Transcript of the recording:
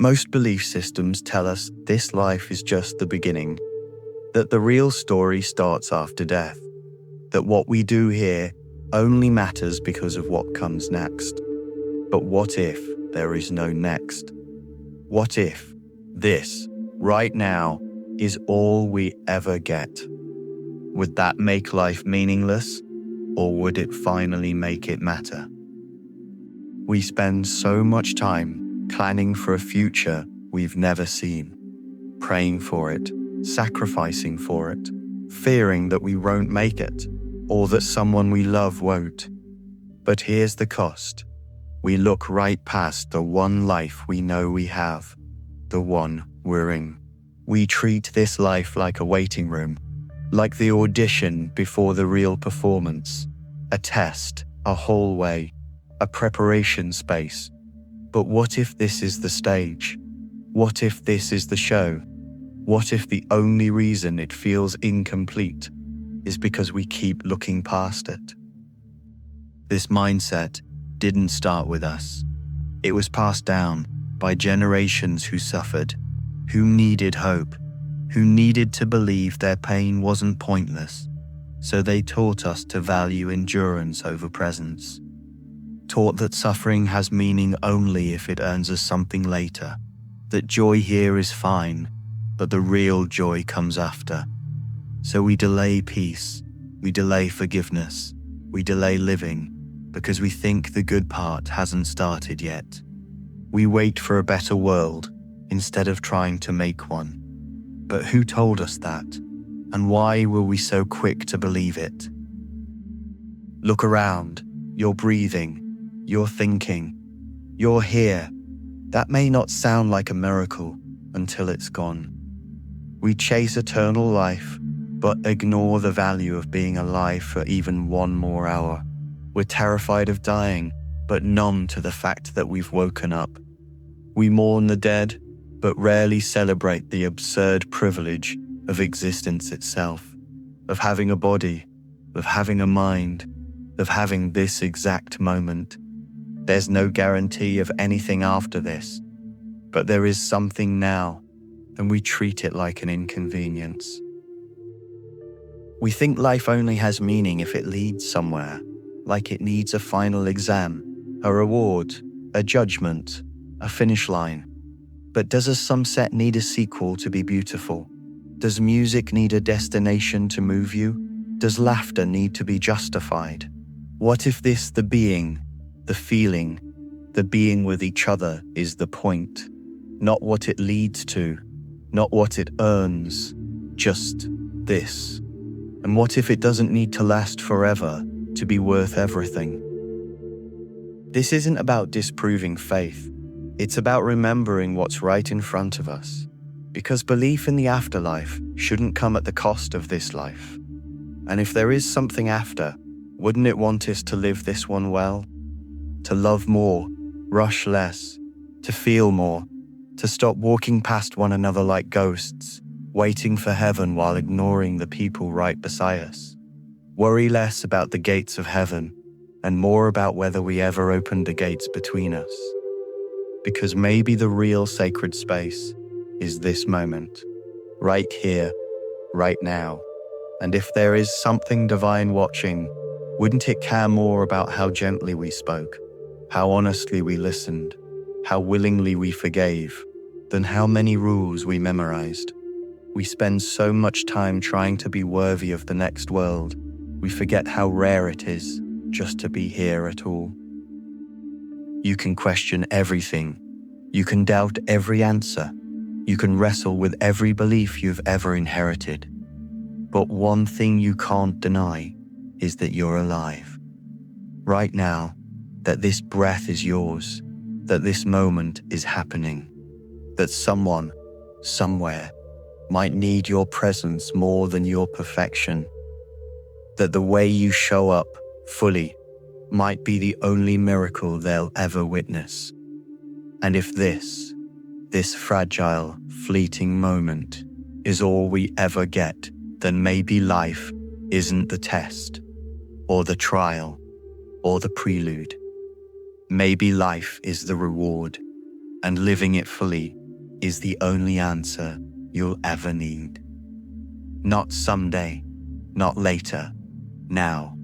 Most belief systems tell us this life is just the beginning, that the real story starts after death, that what we do here only matters because of what comes next. But what if there is no next? What if this, right now, is all we ever get? Would that make life meaningless, or would it finally make it matter? We spend so much time planning for a future we've never seen, praying for it, sacrificing for it, fearing that we won't make it, or that someone we love won't. But here's the cost. We look right past the one life we know we have, the one we're in. We treat this life like a waiting room, like the audition before the real performance, a test, a hallway, a preparation space. But what if this is the stage? What if this is the show? What if the only reason it feels incomplete is because we keep looking past it? This mindset didn't start with us. It was passed down by generations who suffered, who needed hope, who needed to believe their pain wasn't pointless. So they taught us to value endurance over presence, taught that suffering has meaning only if it earns us something later, that joy here is fine, but the real joy comes after. So we delay peace, we delay forgiveness, we delay living, because we think the good part hasn't started yet. We wait for a better world instead of trying to make one. But who told us that? And why were we so quick to believe it? Look around. You're breathing. You're thinking. You're here. That may not sound like a miracle until it's gone. We chase eternal life, but ignore the value of being alive for even one more hour. We're terrified of dying, but numb to the fact that we've woken up. We mourn the dead, but rarely celebrate the absurd privilege of existence itself, of having a body, of having a mind, of having this exact moment. There's no guarantee of anything after this, but there is something now, and we treat it like an inconvenience. We think life only has meaning if it leads somewhere, like it needs a final exam, a reward, a judgment, a finish line. But does a sunset need a sequel to be beautiful? Does music need a destination to move you? Does laughter need to be justified? What if this, the being, the feeling, the being with each other is the point? Not what it leads to, not what it earns, just this. And what if it doesn't need to last forever to be worth everything? This isn't about disproving faith. It's about remembering what's right in front of us. Because belief in the afterlife shouldn't come at the cost of this life. And if there is something after, wouldn't it want us to live this one well? To love more, rush less, to feel more, to stop walking past one another like ghosts, waiting for heaven while ignoring the people right beside us. Worry less about the gates of heaven and more about whether we ever opened the gates between us. Because maybe the real sacred space is this moment, right here, right now. And if there is something divine watching, wouldn't it care more about how gently we spoke, how honestly we listened, how willingly we forgave, than how many rules we memorized? We spend so much time trying to be worthy of the next world, we forget how rare it is just to be here at all. You can question everything. You can doubt every answer. You can wrestle with every belief you've ever inherited. But one thing you can't deny is that you're alive. Right now, that this breath is yours, that this moment is happening, that someone, somewhere, might need your presence more than your perfection, that the way you show up fully might be the only miracle they'll ever witness. And if this fragile, fleeting moment is all we ever get, then maybe life isn't the test, or the trial, or the prelude. Maybe life is the reward. and living it fully is the only answer you'll ever need. Not someday, not later, now.